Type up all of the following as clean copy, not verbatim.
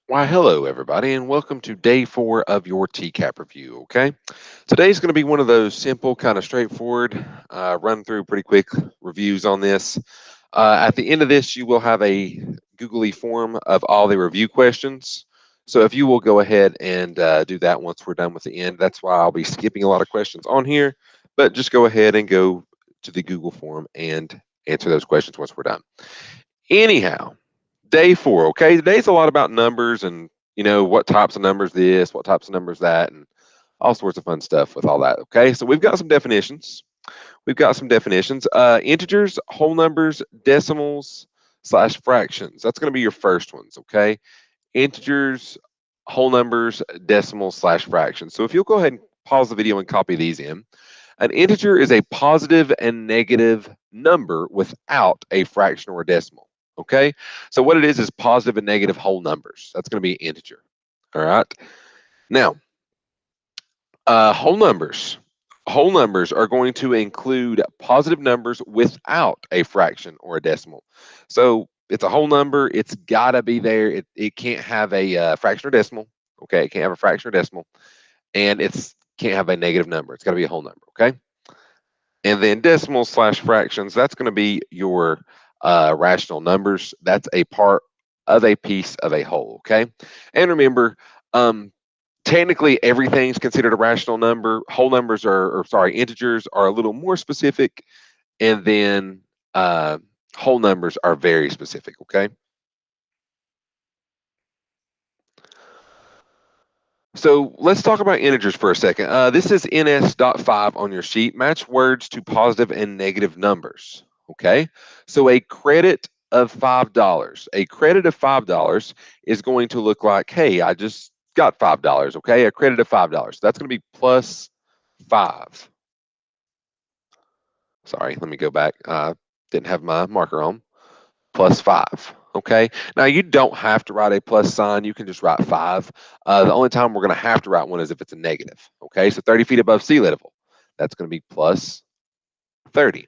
Why, hello, everybody, and welcome to day 4 of your Tcap review. Okay, today's going to be one of those simple, kind of straightforward, run through pretty quick reviews on this. At the end of this, you will have a Googly form of all the review questions. So if you will go ahead and do that once we're done with the end, that's why I'll be skipping a lot of questions on here. But just go ahead and go to the Google form and answer those questions once we're done. Anyhow, day 4. Okay, today's a lot about numbers and what types of numbers this, what types of numbers that, and all sorts of fun stuff with all that. Okay, so we've got some definitions. Integers, whole numbers, decimals slash fractions. That's going to be your first ones. Okay, integers, whole numbers, decimals slash fractions. So if you'll go ahead and pause the video and copy these in. An integer is a positive and negative number without a fraction or a decimal. Okay, so what it is positive and negative whole numbers. That's going to be an integer. All right. Now, whole numbers. Whole numbers are going to include positive numbers without a fraction or a decimal. So it's a whole number. It's got to be there. It can't have a fraction or decimal. Okay, it can't have a fraction or decimal, and it's can't have a negative number. It's got to be a whole number. Okay. And then decimals slash fractions, that's going to be your rational numbers. That's a part of a piece of a whole, okay? And remember, technically everything's considered a rational number. Whole numbers integers are a little more specific, and then whole numbers are very specific, okay? So let's talk about integers for a second. This is ns.5 on your sheet. Match words to positive and negative numbers. Okay. So a credit of $5. A credit of $5 is going to look like, hey, I just got $5. Okay. A credit of $5. That's going to be plus 5. Sorry, let me go back. Didn't have my marker on. Plus 5. Okay. Now you don't have to write a plus sign. You can just write 5. The only time we're going to have to write one is if it's a negative. Okay. So 30 feet above sea level. That's going to be plus 30.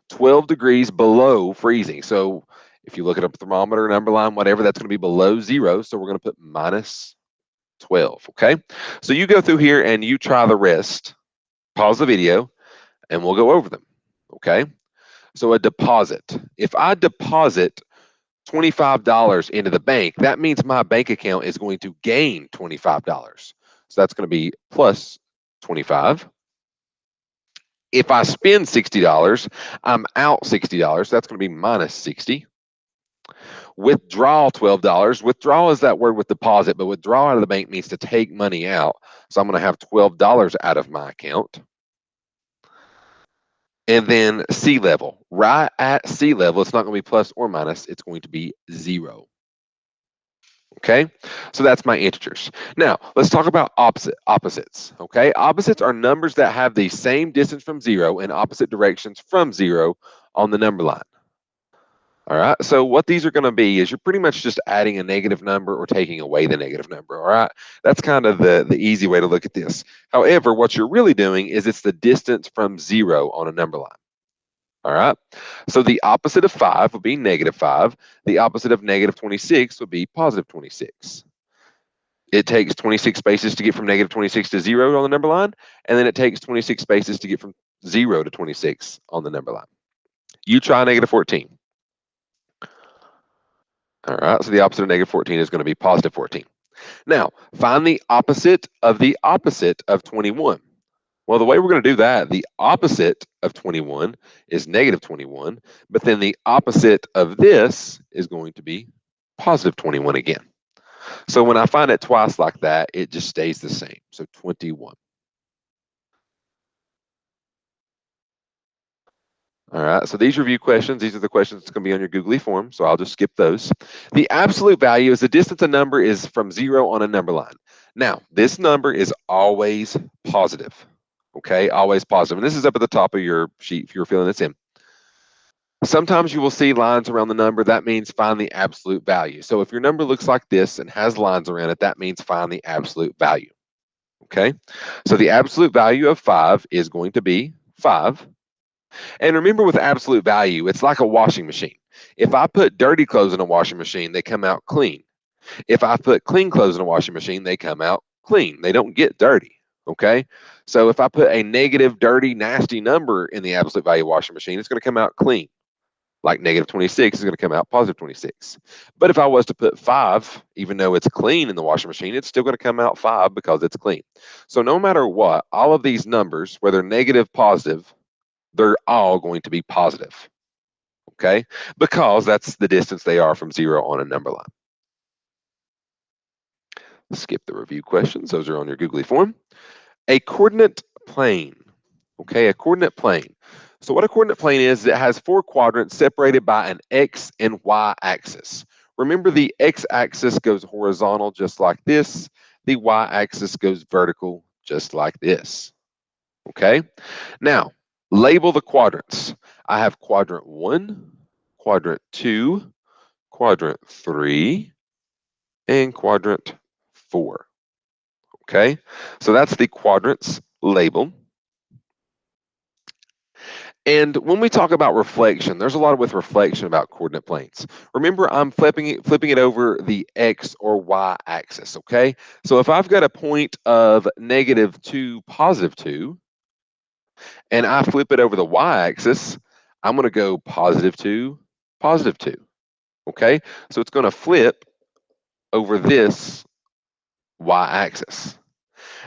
12 degrees below freezing. So if you look at a thermometer, number line, whatever, that's going to be below 0. So we're going to put minus 12. Okay. So you go through here and you try the rest. Pause the video and we'll go over them. Okay. So a deposit. If I deposit $25 into the bank, that means my bank account is going to gain $25. So that's going to be plus 25. If I spend $60, I'm out $60. That's going to be minus 60. Withdraw $12. Withdraw is that word with deposit, but withdraw out of the bank means to take money out. So I'm going to have $12 out of my account. And then sea level. Right at sea level, it's not going to be plus or minus, it's going to be 0. Okay, so that's my integers. Now let's talk about opposites. Okay, opposites are numbers that have the same distance from 0 in opposite directions from 0 on the number line. All right, so what these are going to be is you're pretty much just adding a negative number or taking away the negative number. All right, that's kind of the easy way to look at this. However, what you're really doing is it's the distance from 0 on a number line. All right, so the opposite of 5 would be negative 5. The opposite of negative 26 would be positive 26. It takes 26 spaces to get from negative 26 to 0 on the number line, and then it takes 26 spaces to get from 0 to 26 on the number line. You try negative 14. All right, so the opposite of negative 14 is going to be positive 14. Now, find the opposite of 21. Well, the way we're going to do that, the opposite of 21 is negative 21, but then the opposite of this is going to be positive 21 again. So when I find it twice like that, it just stays the same. So 21. All right, so these review questions, these are the questions that's going to be on your Googly form, so I'll just skip those. The absolute value is the distance a number is from 0 on a number line. Now, this number is always positive, okay? Always positive. And this is up at the top of your sheet if you're filling this in. Sometimes you will see lines around the number. That means find the absolute value. So if your number looks like this and has lines around it, that means find the absolute value, okay? So the absolute value of 5 is going to be 5. And remember with absolute value, it's like a washing machine. If I put dirty clothes in a washing machine, they come out clean. If I put clean clothes in a washing machine, they come out clean. They don't get dirty. Okay. So if I put a negative, dirty, nasty number in the absolute value washing machine, it's going to come out clean. Like negative 26 is going to come out positive 26. But if I was to put 5, even though it's clean in the washing machine, it's still going to come out 5 because it's clean. So no matter what, all of these numbers, whether negative, positive, they're all going to be positive. Okay. Because that's the distance they are from 0 on a number line. Skip the review questions. Those are on your Googly form. A coordinate plane. Okay, a coordinate plane. So what a coordinate plane is, it has 4 quadrants separated by an X and Y axis. Remember, the X axis goes horizontal just like this. The Y axis goes vertical just like this. Okay, now label the quadrants. I have quadrant 1, quadrant 2, quadrant 3, and quadrant 4. Okay, so that's the quadrants label. And when we talk about reflection, there's a lot with reflection about coordinate planes. Remember, I'm flipping it over the X or Y axis, okay? So if I've got a point of -2, +2, and I flip it over the Y axis, I'm going to go +2, +2, okay? So it's going to flip over this Y axis.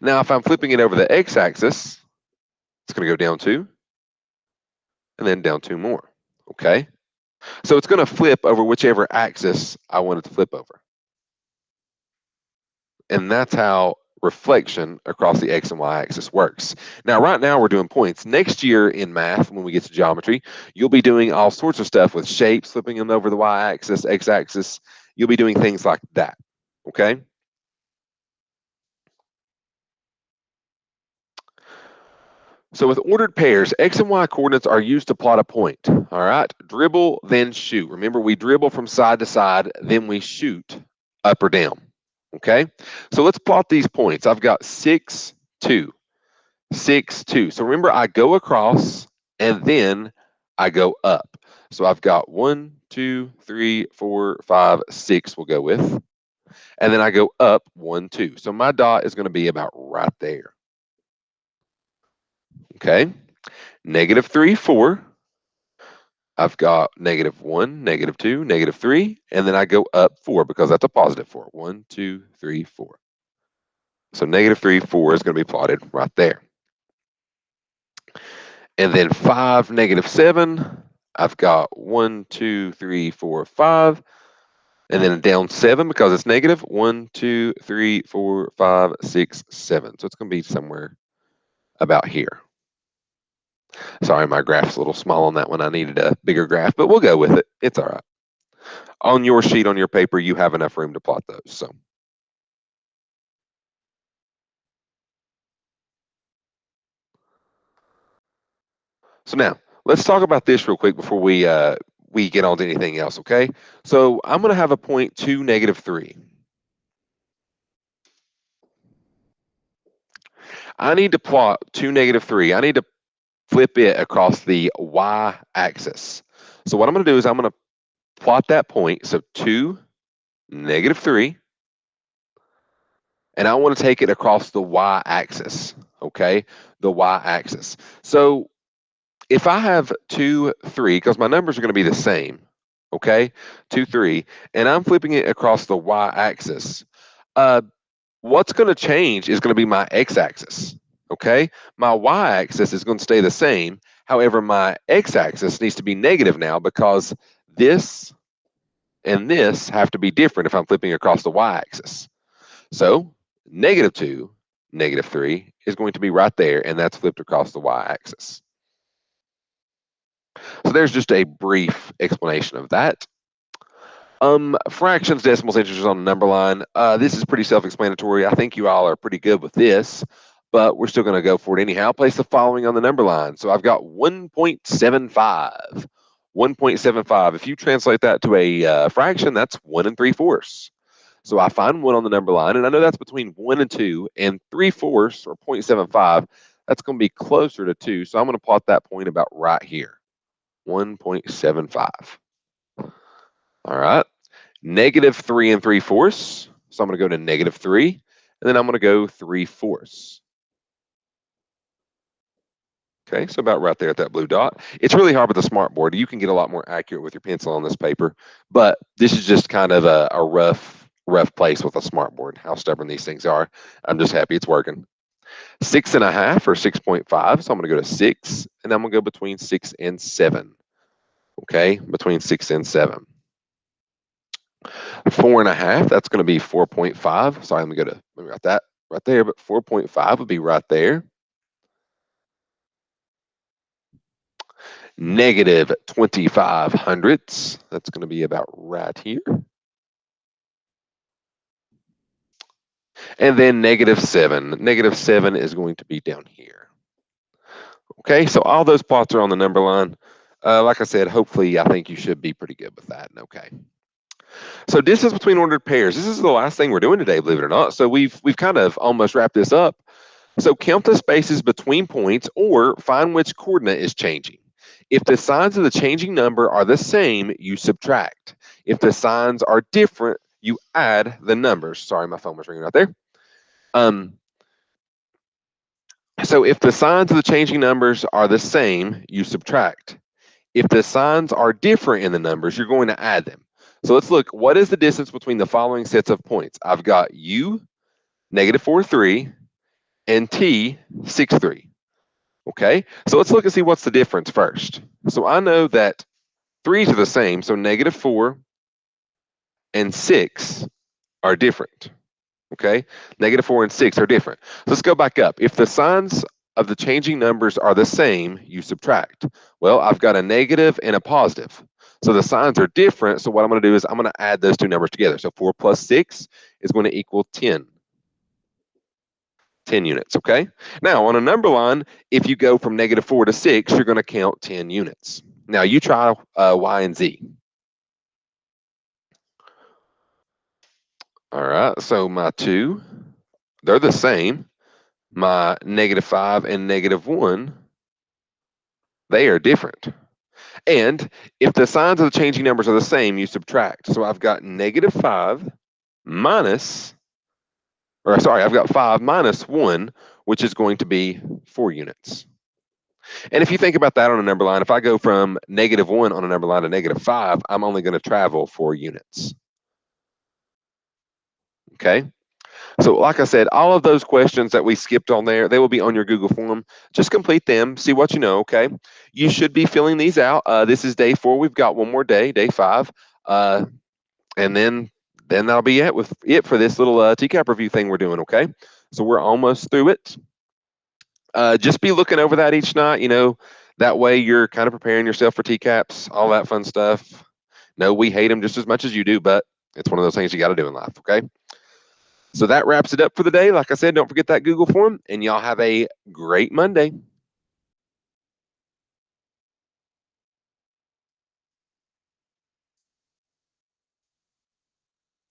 Now, if I'm flipping it over the X axis, it's going to go down 2, and then down 2 more, okay? So it's going to flip over whichever axis I want it to flip over. And that's how reflection across the X and Y axis works. Now, right now we're doing points. Next year in math, when we get to geometry, you'll be doing all sorts of stuff with shapes, flipping them over the Y axis, X axis. You'll be doing things like that, okay? So with ordered pairs, X and Y coordinates are used to plot a point, all right? Dribble, then shoot. Remember, we dribble from side to side, then we shoot up or down, okay? So let's plot these points. I've got 6, 2, 6, 2. So remember, I go across and then I go up. So I've got 1, 2, 3, 4, 5, 6 we'll go with. And then I go up 1, 2. So my dot is going to be about right there. Okay. -3, 4. I've got -1, -2, -3, and then I go up 4 because that's a positive 4. 1, 2, 3, 4. So -3, 4 is going to be plotted right there. And then 5, -7. I've got 1, 2, 3, 4, 5. And then down 7 because it's negative. 1, 2, 3, 4, 5, 6, 7. So it's going to be somewhere about here. Sorry, my graph's a little small on that one. I needed a bigger graph, but we'll go with it. It's all right. On your sheet, on your paper, you have enough room to plot those. So now let's talk about this real quick before we get on to anything else. Okay. So I'm going to have a point 2, -3. I need to plot 2, -3. I need to flip it across the Y axis. So what I'm going to do is I'm going to plot that point. So 2, -3. And I want to take it across the Y axis. Okay. The Y axis. So if I have 2, 3, because my numbers are going to be the same. Okay. 2, 3. And I'm flipping it across the Y axis. What's going to change is going to be my X axis. Okay. My Y axis is going to stay the same. However, my X axis needs to be negative now because this and this have to be different if I'm flipping across the Y axis. So -2, -3 is going to be right there, and that's flipped across the Y axis. So there's just a brief explanation of that. Fractions, decimals, integers on a number line. This is pretty self-explanatory. I think you all are pretty good with this, but we're still going to go for it anyhow. Place the following on the number line. So I've got 1.75. 1.75. If you translate that to a fraction, that's 1 3/4. So I find 1 on the number line, and I know that's between 1 and 2, and 3/4 or 0.75, that's going to be closer to 2. So I'm going to plot that point about right here, 1.75. All right. Negative 3 3/4. So I'm going to go to negative 3, and then I'm going to go 3/4. Okay, so about right there at that blue dot. It's really hard with a smartboard. You can get a lot more accurate with your pencil on this paper, but this is just kind of a rough place with a smartboard, how stubborn these things are. I'm just happy it's working. 6.5 or 6.5, so I'm going to go to 6, and I'm going to go between 6 and 7. Okay, between 6 and 7. 4.5, that's going to be 4.5. Sorry, let me write that right there, but 4.5 would be right there. Negative 25 hundredths, that's going to be about right here. And then negative 7. Negative 7 is going to be down here. Okay, so all those plots are on the number line. Like I said, hopefully I think you should be pretty good with that. Okay. So distance between ordered pairs. This is the last thing we're doing today, believe it or not. So we've kind of almost wrapped this up. So count the spaces between points or find which coordinate is changing. If the signs of the changing number are the same, you subtract. If the signs are different, you add the numbers. Sorry, my phone was ringing right there. So if the signs of the changing numbers are the same, you subtract. If the signs are different in the numbers, you're going to add them. So let's look, what is the distance between the following sets of points? I've got U, negative 4, 3, and T, 6, 3. Okay, so let's look and see what's the difference first. So I know that 3's are the same, so negative 4 and 6 are different. Okay, negative 4 and 6 are different. So let's go back up. If the signs of the changing numbers are the same, you subtract. Well, I've got a negative and a positive. So the signs are different. So what I'm going to do is I'm going to add those two numbers together. So 4 plus 6 is going to equal 10. 10 units, okay? Now, on a number line, if you go from negative 4 to 6, you're going to count 10 units. Now, you try Y and Z. All right, so my 2, they're the same. My negative 5 and negative 1, they are different. And if the signs of the changing numbers are the same, you subtract. So I've got negative 5 minus, or sorry, I've got 5 minus 1, which is going to be 4 units. And if you think about that on a number line, if I go from negative 1 on a number line to negative 5, I'm only going to travel 4 units. Okay? So like I said, all of those questions that we skipped on there, they will be on your Google form. Just complete them, see what you know, okay? You should be filling these out. This is day 4. We've got one more day, day 5. And then that'll be it for this little Tcap review thing we're doing, okay? So we're almost through it. Just be looking over that each night, that way you're kind of preparing yourself for Tcaps, all that fun stuff. No, we hate them just as much as you do, but it's one of those things you got to do in life, okay? So that wraps it up for the day. Like I said, don't forget that Google form, and y'all have a great Monday.